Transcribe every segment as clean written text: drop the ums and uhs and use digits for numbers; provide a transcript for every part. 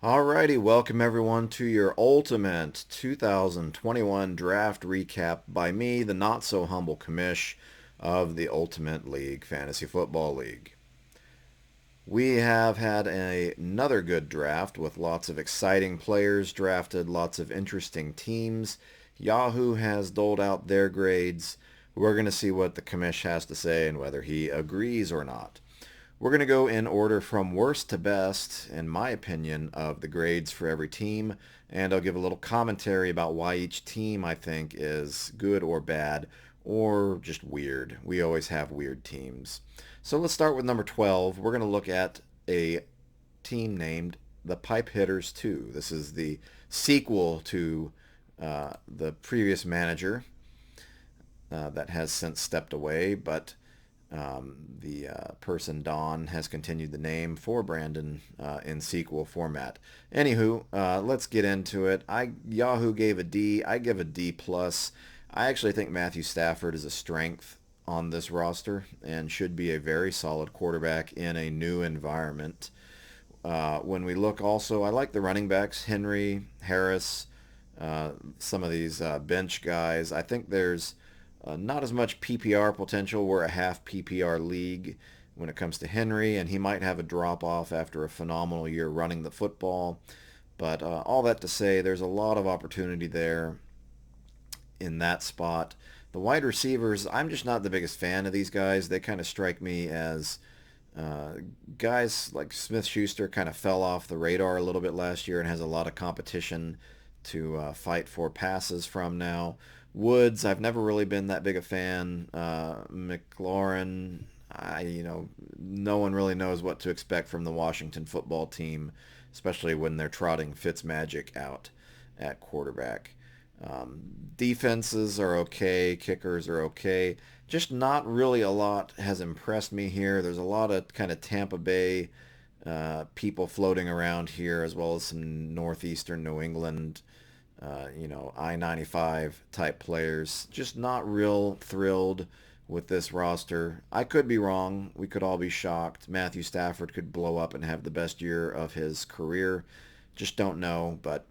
Alrighty, welcome everyone to your ultimate 2021 draft recap by me, the not so humble Commish of the Ultimate League Fantasy Football League. We have had another good draft with lots of exciting players drafted, lots of interesting teams. Yahoo has doled out their grades. We're going to see what the Commish has to say and whether he agrees or not. We're going to go in order from worst to best, in my opinion, of the grades for every team, and I'll give a little commentary about why each team I think is good or bad, or just weird. We always have weird teams. So let's start with number 12. We're going to look at a team named the Pipe Hitters 2. This is the sequel to the previous manager that has since stepped away, but the person Don has continued the name for Brandon in sequel format. Anywho, let's get into it. Yahoo gave a D. I give a D plus. I actually think Matthew Stafford is a strength on this roster and should be a very solid quarterback in a new environment. When we look also, I like the running backs, Henry, Harris, some of these bench guys. I think there's not as much PPR potential. We're a half PPR league when it comes to Henry, and he might have a drop-off after a phenomenal year running the football. But all that to say, there's a lot of opportunity there in that spot. The wide receivers, I'm just not the biggest fan of these guys. They kind of strike me as guys like Smith-Schuster kind of fell off the radar a little bit last year and has a lot of competition to fight for passes from now. Woods, I've never really been that big a fan. McLaurin, no one really knows what to expect from the Washington football team, especially when they're trotting Fitzmagic out at quarterback. Defenses are okay, kickers are okay. Just not really a lot has impressed me here. There's a lot of kind of Tampa Bay people floating around here, as well as some northeastern New England I-95 type players. Just not real thrilled with this roster. I could be wrong. We could all be shocked. Matthew Stafford could blow up and have the best year of his career. Just don't know. But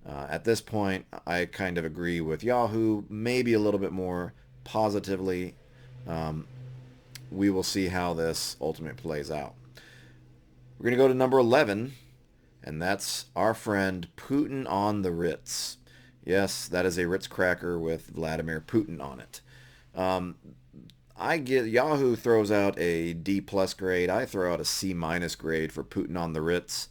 at this point, I kind of agree with Yahoo. Maybe a little bit more positively. We will see how this ultimate plays out. We're going to go to number 11, and that's our friend Putin on the Ritz. Yes, that is a Ritz cracker with Vladimir Putin on it. Yahoo throws out a D plus grade. I throw out a C minus grade for Putin on the Ritz.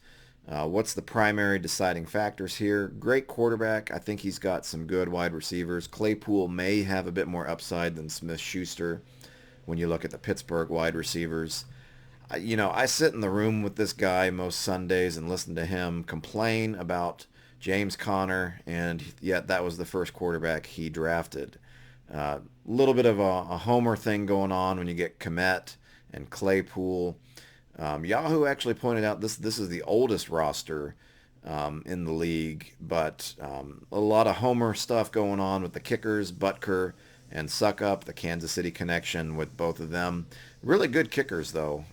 What's the primary deciding factors here? Great quarterback. I think he's got some good wide receivers. Claypool may have a bit more upside than Smith-Schuster when you look at the Pittsburgh wide receivers. I sit in the room with this guy most Sundays and listen to him complain about James Conner, and yet that was the first quarterback he drafted. A little bit of a homer thing going on when you get Komet and Claypool. Yahoo actually pointed out this is the oldest roster in the league, but a lot of homer stuff going on with the kickers, Butker and Suckup, the Kansas City connection with both of them. Really good kickers, though.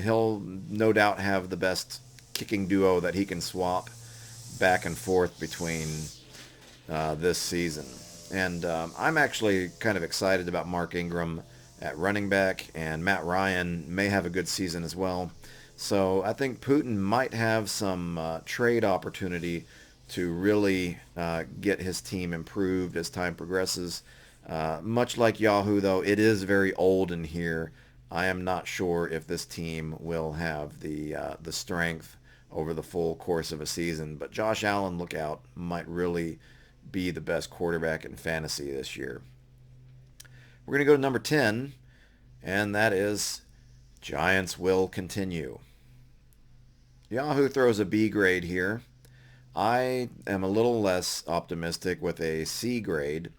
He'll no doubt have the best kicking duo that he can swap back and forth between this season. And I'm actually kind of excited about Mark Ingram at running back, and Matt Ryan may have a good season as well. So I think Putin might have some trade opportunity to really get his team improved as time progresses. Much like Yahoo, though, it is very old in here. I am not sure if this team will have the strength over the full course of a season. But Josh Allen, look out, might really be the best quarterback in fantasy this year. We're going to go to number 10, and that is Giants will continue. Yahoo throws a B grade here. I am a little less optimistic with a C grade.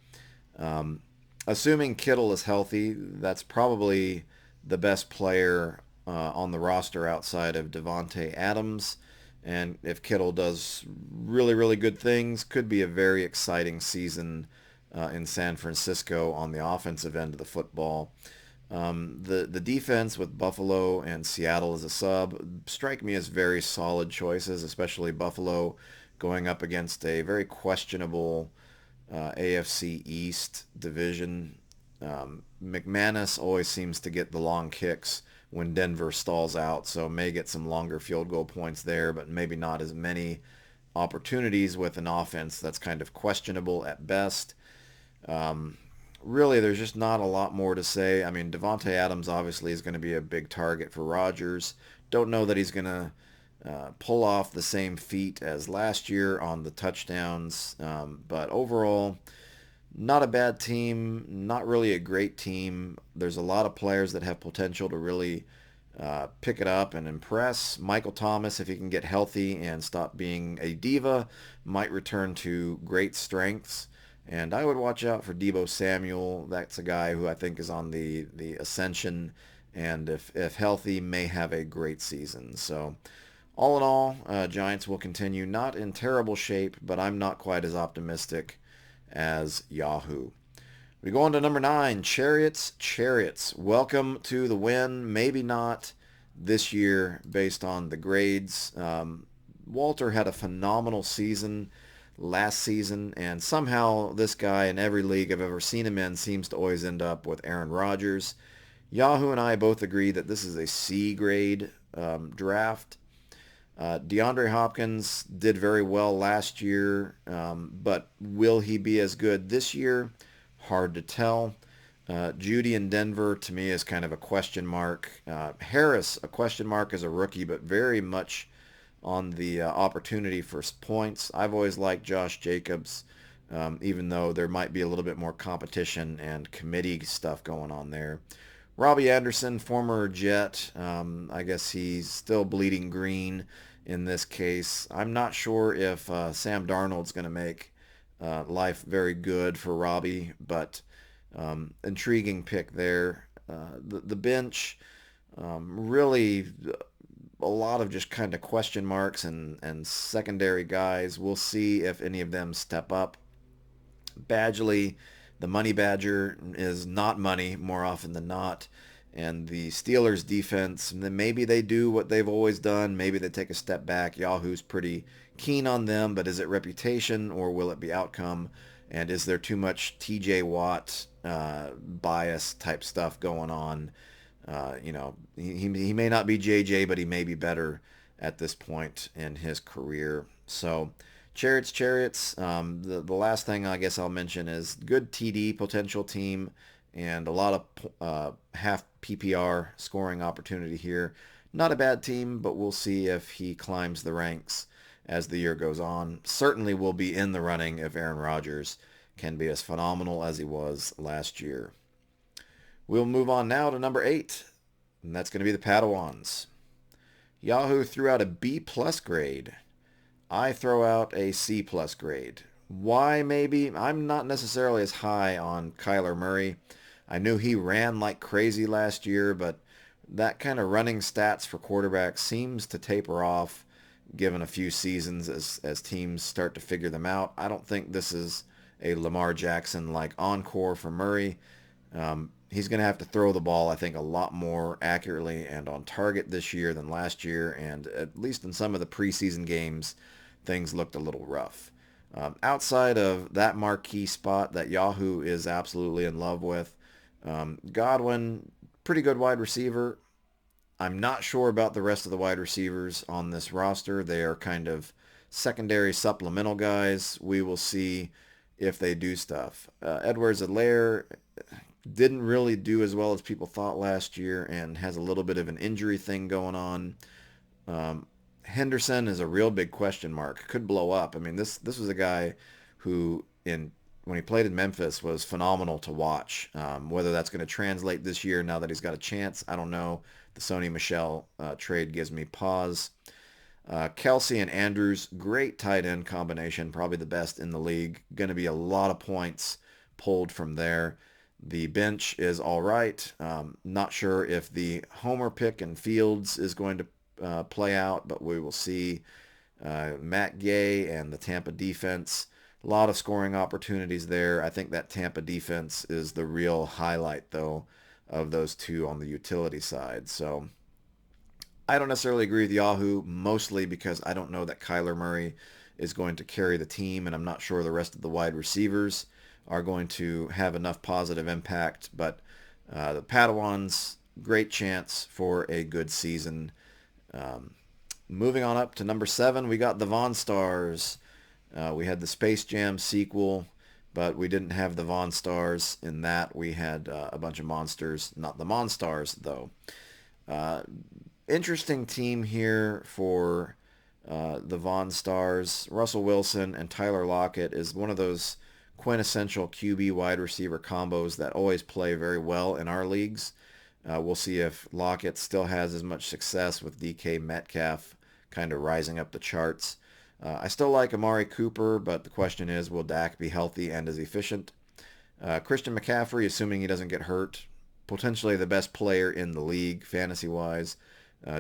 Assuming Kittle is healthy, that's probably the best player on the roster outside of Devontae Adams. And if Kittle does really, really good things, could be a very exciting season in San Francisco on the offensive end of the football. The defense with Buffalo and Seattle as a sub strike me as very solid choices, especially Buffalo going up against a very questionable AFC East division. McManus always seems to get the long kicks when Denver stalls out, so may get some longer field goal points there, but maybe not as many opportunities with an offense that's kind of questionable at best. Um, Really, there's just not a lot more to say. I mean, Devontae Adams obviously is going to be a big target for Rodgers. Don't know that he's going to pull off the same feat as last year on the touchdowns, but overall, not a bad team, not really a great team. There's a lot of players that have potential to really pick it up and impress. Michael Thomas, if he can get healthy and stop being a diva, might return to great strengths. And I would watch out for Deebo Samuel. That's a guy who I think is on the ascension, and if healthy, may have a great season. So all in all, Giants will continue not in terrible shape, but I'm not quite as optimistic as Yahoo. We go on to number 9, Chariots. Chariots. Welcome to the win. Maybe not this year based on the grades. Walter had a phenomenal season last season, and somehow this guy in every league I've ever seen him in seems to always end up with Aaron Rodgers. Yahoo and I both agree that this is a C grade draft. Deandre Hopkins did very well last year, but will he be as good this year? Hard to tell. Judy in Denver, to me, is kind of a question mark. Harris, a question mark as a rookie, but very much on the opportunity for points. I've always liked Josh Jacobs, even though there might be a little bit more competition and committee stuff going on there. Robbie Anderson, former Jet, I guess he's still bleeding green in this case. I'm not sure if Sam Darnold's going to make life very good for Robbie, but intriguing pick there. The bench, really a lot of just kind of question marks and secondary guys. We'll see if any of them step up. Badgley, the money badger, is not money more often than not. And the Steelers defense, maybe they do what they've always done. Maybe they take a step back. Yahoo's pretty keen on them, but is it reputation or will it be outcome? And is there too much TJ Watt bias type stuff going on? He may not be JJ, but he may be better at this point in his career. So Chariots. The last thing I guess I'll mention is good TD potential team and a lot of half PPR scoring opportunity here. Not a bad team, but we'll see if he climbs the ranks as the year goes on. Certainly will be in the running if Aaron Rodgers can be as phenomenal as he was last year. We'll move on now to number 8, and that's going to be the Padawans. Yahoo threw out a B plus grade. I throw out a C plus grade. Why maybe? I'm not necessarily as high on Kyler Murray. I knew he ran like crazy last year, but that kind of running stats for quarterbacks seems to taper off given a few seasons as teams start to figure them out. I don't think this is a Lamar Jackson like encore for Murray. He's going to have to throw the ball, I think, a lot more accurately and on target this year than last year, and at least in some of the preseason games, things looked a little rough. Outside of that marquee spot that Yahoo is absolutely in love with, Godwin, pretty good wide receiver. I'm not sure about the rest of the wide receivers on this roster. They are kind of secondary supplemental guys. We will see if they do stuff. Edwards-Helaire didn't really do as well as people thought last year and has a little bit of an injury thing going on. Henderson is a real big question mark. Could blow up. I mean, this was a guy who when he played in Memphis was phenomenal to watch. Whether that's going to translate this year now that he's got a chance, I don't know. The Sony Michel trade gives me pause. Kelsey and Andrews, great tight end combination, probably the best in the league. Going to be a lot of points pulled from there. The bench is all right. Not sure if the homer pick in Fields is going to play out, but we will see. Matt Gay and the Tampa defense, a lot of scoring opportunities there. I think that Tampa defense is the real highlight, though, of those two on the utility side. So I don't necessarily agree with Yahoo, mostly because I don't know that Kyler Murray is going to carry the team, and I'm not sure the rest of the wide receivers are going to have enough positive impact. But the Padawans, great chance for a good season. Um, Moving on up to number 7, we got the Von Stars. We had the Space Jam sequel, but we didn't have the Von Stars in that. We had a bunch of monsters, not the Monstars, though. Uh, Interesting team here for the Von Stars. Russell Wilson and Tyler Lockett is one of those quintessential QB wide receiver combos that always play very well in our leagues. We'll see if Lockett still has as much success with DK Metcalf kind of rising up the charts. I still like Amari Cooper, but the question is, will Dak be healthy and as efficient? Christian McCaffrey, assuming he doesn't get hurt, potentially the best player in the league fantasy-wise.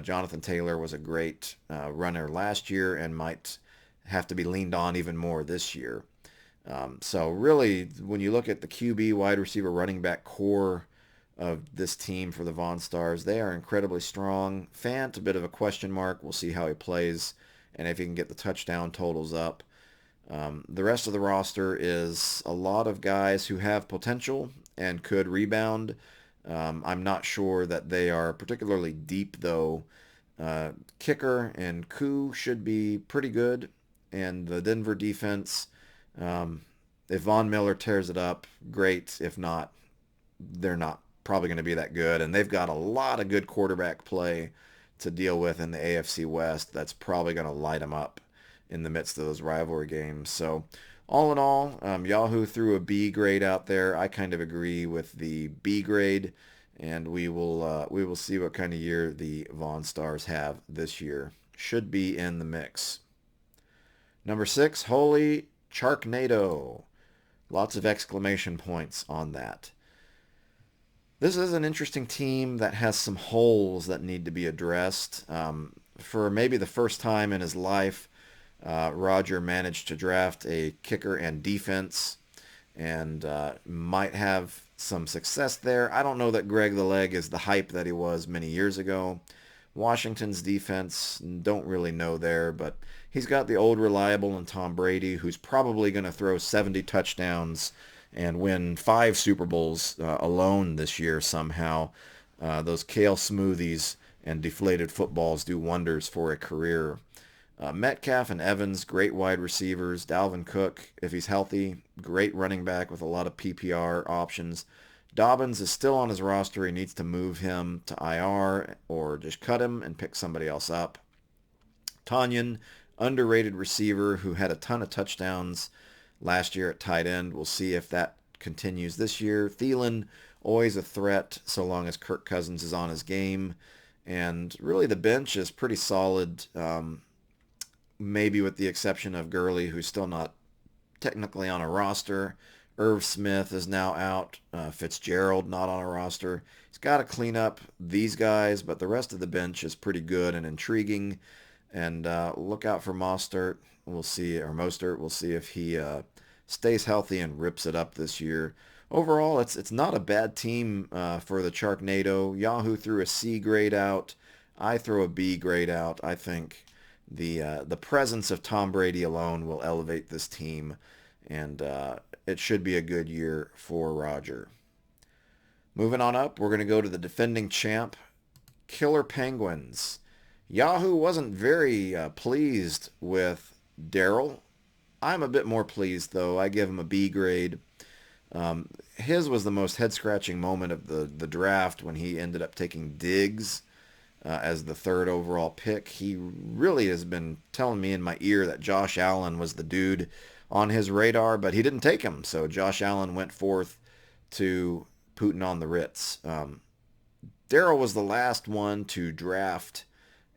Jonathan Taylor was a great runner last year and might have to be leaned on even more this year. So really, when you look at the QB, wide receiver, running back core of this team for the Von Stars, they are incredibly strong. Fant, a bit of a question mark. We'll see how he plays and if he can get the touchdown totals up. The rest of the roster is a lot of guys who have potential and could rebound. I'm not sure that they are particularly deep, though. Kicker and Koo should be pretty good. And the Denver defense, if Von Miller tears it up, great. If not, they're not probably going to be that good. And they've got a lot of good quarterback play to deal with in the AFC West that's probably going to light them up in the midst of those rivalry games. So all in all, Yahoo threw a B grade out there. I kind of agree with the B grade, and we will see what kind of year the Von Stars have this year. Should be in the mix. Number 6, Holy Charknado. Lots of exclamation points on that. This is an interesting team that has some holes that need to be addressed. For maybe the first time in his life, Roger managed to draft a kicker and defense and might have some success there. I don't know that Greg the Leg is the hype that he was many years ago. Washington's defense, don't really know there, but he's got the old reliable in Tom Brady, who's probably going to throw 70 touchdowns and win 5 Super Bowls alone this year somehow. Those kale smoothies and deflated footballs do wonders for a career. Metcalf and Evans, great wide receivers. Dalvin Cook, if he's healthy, great running back with a lot of PPR options. Dobbins is still on his roster. He needs to move him to IR or just cut him and pick somebody else up. Tonyan, underrated receiver who had a ton of touchdowns last year at tight end. We'll see if that continues this year. Thielen, always a threat so long as Kirk Cousins is on his game. And really the bench is pretty solid, maybe with the exception of Gurley, who's still not technically on a roster. Irv Smith is now out. Fitzgerald not on a roster. He's got to clean up these guys, but the rest of the bench is pretty good and intriguing. And look out for Mostert. We'll see, or Mostert. We'll see if he stays healthy and rips it up this year. Overall, it's not a bad team for the Charknado. Yahoo threw a C grade out. I throw a B grade out. I think the presence of Tom Brady alone will elevate this team, and it should be a good year for Roger. Moving on up, we're going to go to the defending champ, Killer Penguins. Yahoo wasn't very pleased with Darryl. I'm a bit more pleased, though. I give him a B grade. His was the most head-scratching moment of the draft when he ended up taking Diggs as the 3rd overall pick. He really has been telling me in my ear that Josh Allen was the dude on his radar, but he didn't take him. So Josh Allen went 4th to Putin on the Ritz. Darryl was the last one to draft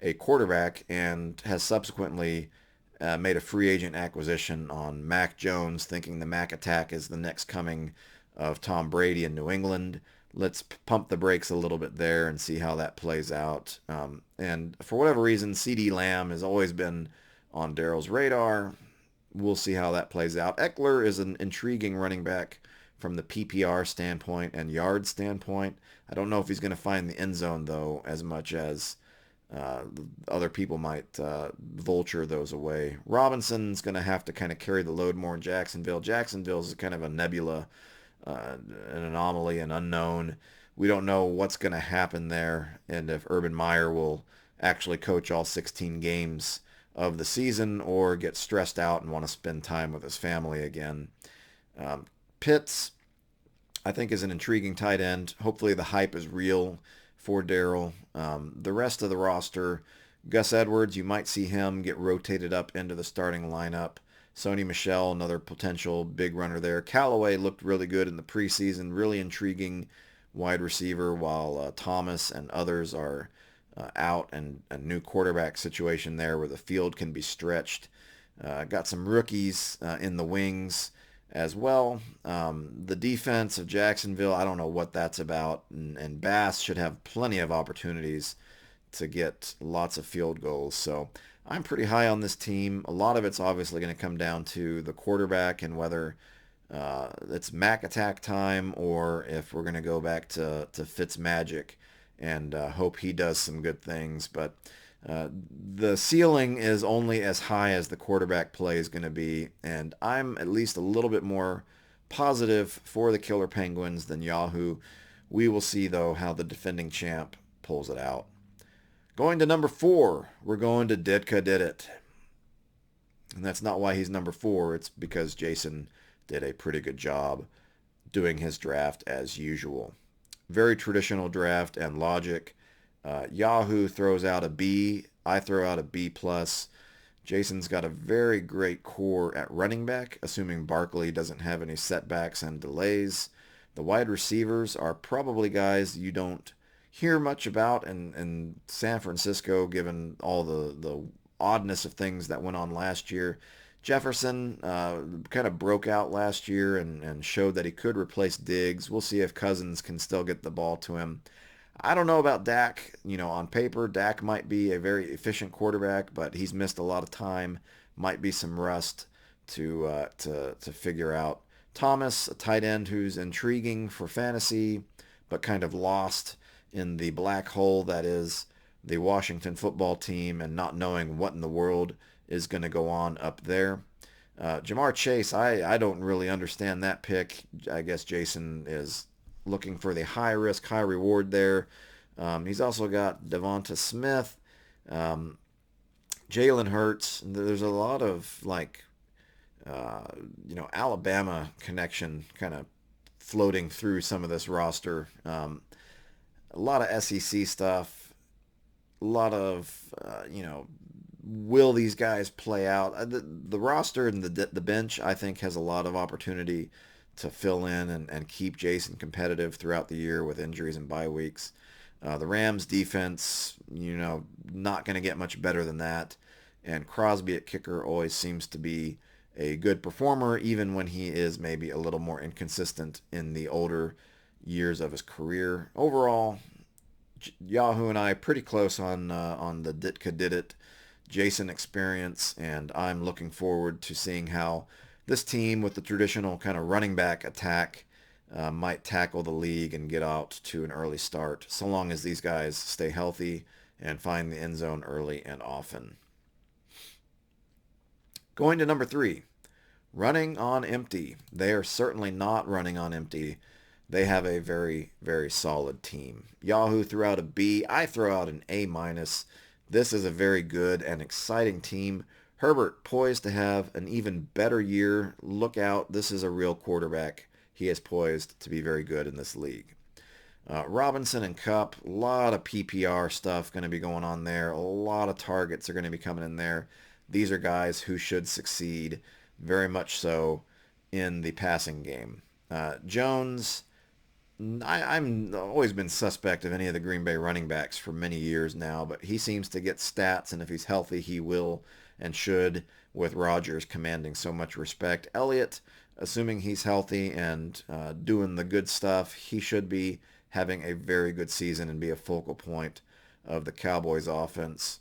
a quarterback and has subsequently made a free agent acquisition on Mac Jones, thinking the Mac attack is the next coming of Tom Brady in New England. Let's pump the brakes a little bit there and see how that plays out. And for whatever reason, CeeDee Lamb has always been on Darryl's radar. We'll see how that plays out. Eckler is an intriguing running back from the PPR standpoint and yard standpoint. I don't know if he's going to find the end zone, though, as much as other people might vulture those away. Robinson's going to have to kind of carry the load more in Jacksonville. Jacksonville's kind of a nebula, an anomaly, an unknown. We don't know what's going to happen there and if Urban Meyer will actually coach all 16 games of the season or get stressed out and want to spend time with his family again. Pitts, I think, is an intriguing tight end. Hopefully the hype is real for Darrell. The rest of the roster, Gus Edwards, you might see him get rotated up into the starting lineup. Sony Michel, another potential big runner there. Callaway looked really good in the preseason, really intriguing wide receiver, while Thomas and others are out, and a new quarterback situation there where the field can be stretched. Got some rookies in the wings as well. The defense of Jacksonville, I don't know what that's about, and Bass should have plenty of opportunities to get lots of field goals. So I'm pretty high on this team. A lot of it's obviously going to come down to the quarterback and whether it's Mac attack time or if we're going to go back to Fitz magic and hope he does some good things. But the ceiling is only as high as the quarterback play is going to be, and I'm at least a little bit more positive for the Killer Penguins than Yahoo. We will see, though, how the defending champ pulls it out. Going to number 4, we're going to Ditka Did It. And that's not why he's number 4. It's because Jason did a pretty good job doing his draft as usual. Very traditional draft and logic. Yahoo throws out a B. I throw out a B+. Jason's got a very great core at running back, assuming Barkley doesn't have any setbacks and delays. The wide receivers are probably guys you don't hear much about in San Francisco, given all the oddness of things that went on last year. Jefferson kind of broke out last year and showed that he could replace Diggs. We'll see if Cousins can still get the ball to him. I don't know about Dak. On paper, Dak might be a very efficient quarterback, but he's missed a lot of time. Might be some rust to figure out. Thomas, a tight end who's intriguing for fantasy, but kind of lost in the black hole that is the Washington football team and not knowing what in the world is going to go on up there. Jamar Chase, I don't really understand that pick. I guess Jason is looking for the high risk, high reward there. He's also got Devonta Smith, Jalen Hurts. There's a lot of Alabama connection kind of floating through some of this roster. A lot of SEC stuff. A lot of, will these guys play out? The roster and the bench, I think, has a lot of opportunity to fill in and keep Jason competitive throughout the year with injuries and bye weeks. The Rams defense, not going to get much better than that. And Crosby at kicker always seems to be a good performer, even when he is maybe a little more inconsistent in the older years of his career. Overall, Yahoo and I pretty close on the Ditka Did It Jason experience, and I'm looking forward to seeing how this team with the traditional kind of running back attack might tackle the league and get out to an early start, so long as these guys stay healthy and find the end zone early and often. Going to number 3, running on empty. They are certainly not running on empty. They have a very, very solid team. Yahoo threw out a B. I throw out an A-. This is a very good and exciting team. Herbert poised to have an even better year. Look out. This is a real quarterback. He is poised to be very good in this league. Robinson and Kupp, a lot of PPR stuff going to be going on there. A lot of targets are going to be coming in there. These are guys who should succeed very much so in the passing game. Jones, I'm always been suspect of any of the Green Bay running backs for many years now, but he seems to get stats, and if he's healthy, he will and should, with Rodgers commanding so much respect. Elliott, assuming he's healthy and doing the good stuff, he should be having a very good season and be a focal point of the Cowboys offense.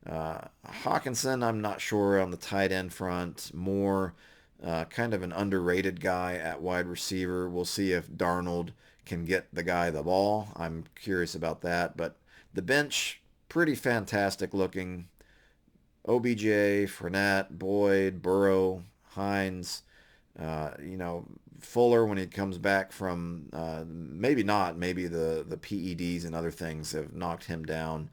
Hawkinson, I'm not sure on the tight end front. Moore, Kind of an underrated guy at wide receiver. We'll see if Darnold can get the guy the ball. I'm curious about that. But the bench, pretty fantastic looking. OBJ, Fournette, Boyd, Burrow, Hines, Fuller when he comes back from maybe not, maybe the PEDs and other things have knocked him down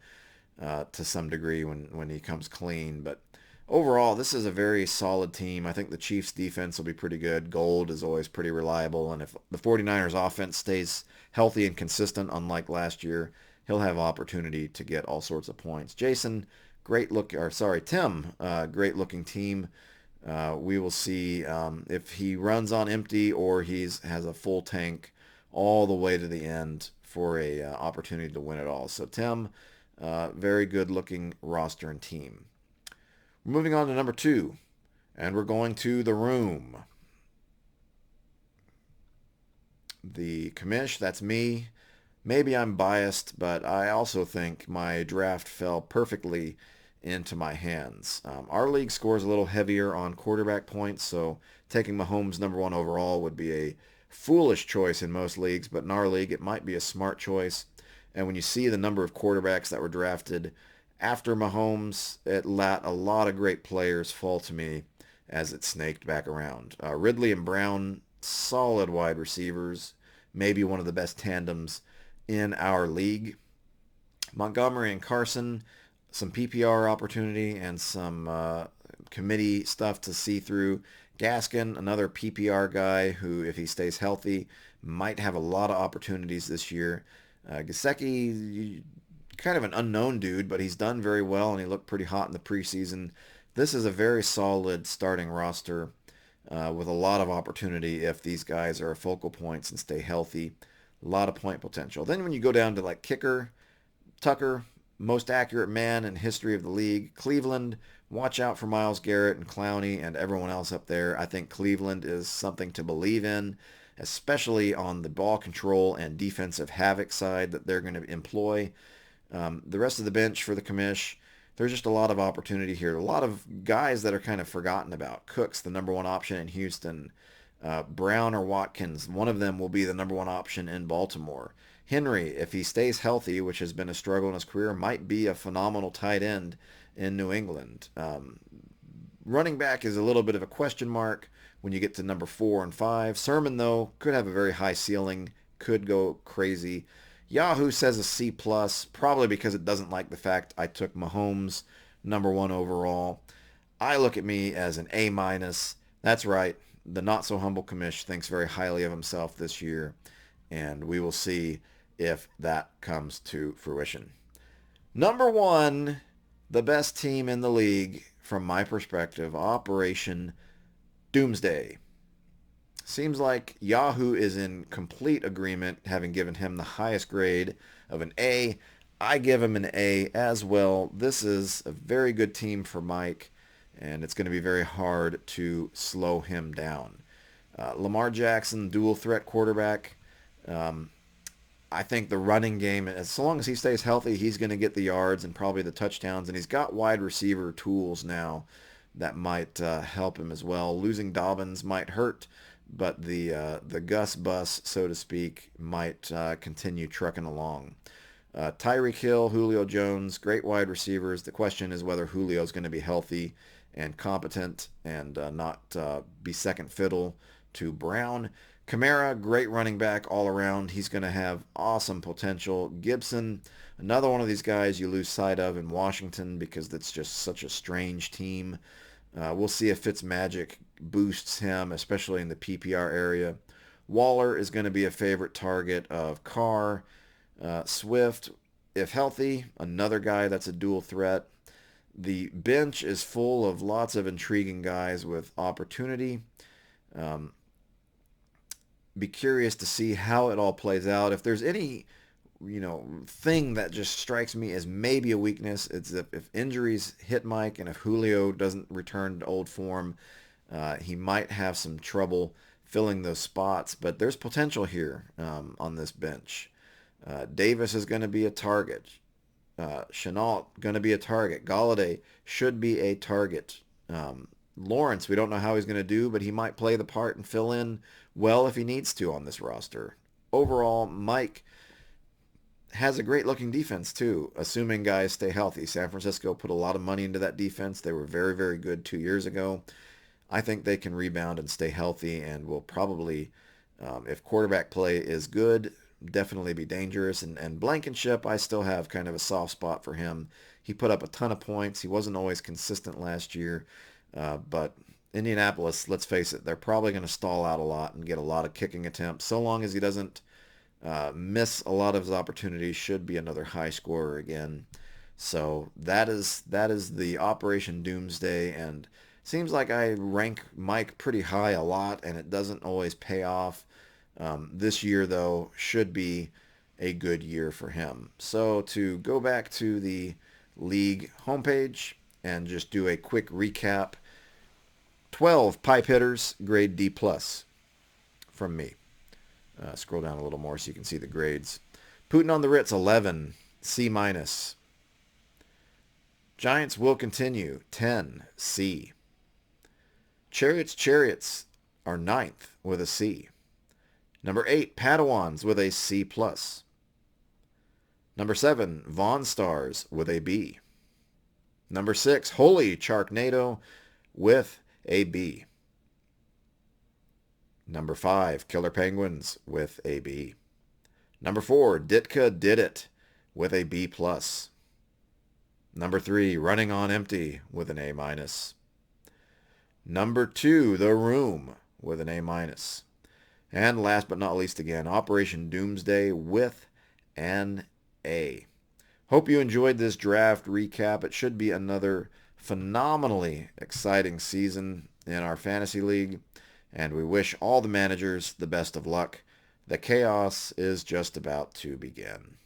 to some degree when he comes clean. But overall, this is a very solid team. I think the Chiefs defense will be pretty good. Gold is always pretty reliable. And if the 49ers offense stays healthy and consistent, unlike last year, he'll have opportunity to get all sorts of points. Jason, Tim, great looking team. We will see if he runs on empty or has a full tank all the way to the end for a opportunity to win it all. So Tim, very good looking roster and team. Moving on to number 2, and we're going to the room. The commish, that's me. Maybe I'm biased, but I also think my draft fell perfectly into my hands. Our league scores a little heavier on quarterback points, so taking Mahomes number 1 overall would be a foolish choice in most leagues, but in our league it might be a smart choice. And when you see the number of quarterbacks that were drafted after Mahomes, it let a lot of great players fall to me as it snaked back around. Ridley and Brown, solid wide receivers, maybe one of the best tandems in our league. Montgomery and Carson, some PPR opportunity and some committee stuff to see through. Gaskin, another PPR guy who, if he stays healthy, might have a lot of opportunities this year. Gesicki, kind of an unknown dude, but he's done very well and he looked pretty hot in the preseason. This is a very solid starting roster with a lot of opportunity if these guys are focal points and stay healthy. A lot of point potential. Then when you go down to like kicker, Tucker, most accurate man in history of the league. Cleveland, watch out for Myles Garrett and Clowney and everyone else up there. I think Cleveland is something to believe in, especially on the ball control and defensive havoc side that they're going to employ. The rest of the bench for the commish, there's just a lot of opportunity here. A lot of guys that are kind of forgotten about. Cook's the number 1 option in Houston. Brown or Watkins, one of them will be the number 1 option in Baltimore. Henry, if he stays healthy, which has been a struggle in his career, might be a phenomenal tight end in New England. Running back is a little bit of a question mark when you get to number 4 and 5. Sermon, though, could have a very high ceiling, could go crazy. Yahoo says a C+, probably because it doesn't like the fact I took Mahomes number 1 overall. I look at me as an A-. That's right. The not-so-humble commish thinks very highly of himself this year, and we will see if that comes to fruition. Number 1, the best team in the league from my perspective, Operation Doomsday. Seems like Yahoo is in complete agreement, having given him the highest grade of an A. I give him an A as well. This is a very good team for Mike, and it's going to be very hard to slow him down. Lamar Jackson, dual threat quarterback. I think the running game, as long as he stays healthy, he's going to get the yards and probably the touchdowns. And he's got wide receiver tools now that might help him as well. Losing Dobbins might hurt, but the Gus bus, so to speak, might continue trucking along. Tyreek Hill, Julio Jones, great wide receivers. The question is whether Julio's going to be healthy and competent and not be second fiddle to Brown. Kamara, great running back all around. He's going to have awesome potential. Gibson, another one of these guys you lose sight of in Washington because that's just such a strange team. We'll see if Fitzmagic boosts him, especially in the PPR area. Waller is going to be a favorite target of Carr. Swift, if healthy, another guy that's a dual threat. The bench is full of lots of intriguing guys with opportunity. Be curious to see how it all plays out. If there's any, thing that just strikes me as maybe a weakness, it's if injuries hit Mike and if Julio doesn't return to old form, he might have some trouble filling those spots. But there's potential here on this bench. Davis is going to be a target. Chenault going to be a target. Galladay should be a target. Lawrence, we don't know how he's going to do, but he might play the part and fill in well if he needs to on this roster. Overall, Mike has a great looking defense too, assuming guys stay healthy. San Francisco put a lot of money into that defense. They were very, very good 2 years ago. I think they can rebound and stay healthy and will probably, if quarterback play is good, definitely be dangerous. And Blankenship, I still have kind of a soft spot for him. He put up a ton of points. He wasn't always consistent last year, but Indianapolis, let's face it, they're probably going to stall out a lot and get a lot of kicking attempts. So long as he doesn't miss a lot of his opportunities, should be another high scorer again. So that is the Operation Doomsday, and seems like I rank Mike pretty high a lot, and it doesn't always pay off. This year, though, should be a good year for him. So to go back to the league homepage and just do a quick recap, 12 pipe hitters, grade D plus from me. Scroll down a little more so you can see the grades. Putin on the Ritz, 11, C minus. Giants will continue, 10, C. Chariots are ninth with a C. Number 8, Padawans with a C+. Number 7, Vaughn Stars with a B. Number 6, Holy Sharknado with a B. Number 5, Killer Penguins with a B. Number 4, Ditka Did It with a B+. Number 3, Running on Empty with an A-. Number 2, The Room with an A-. And last but not least again, Operation Doomsday with an A. Hope you enjoyed this draft recap. It should be another phenomenally exciting season in our fantasy league, and we wish all the managers the best of luck. The chaos is just about to begin.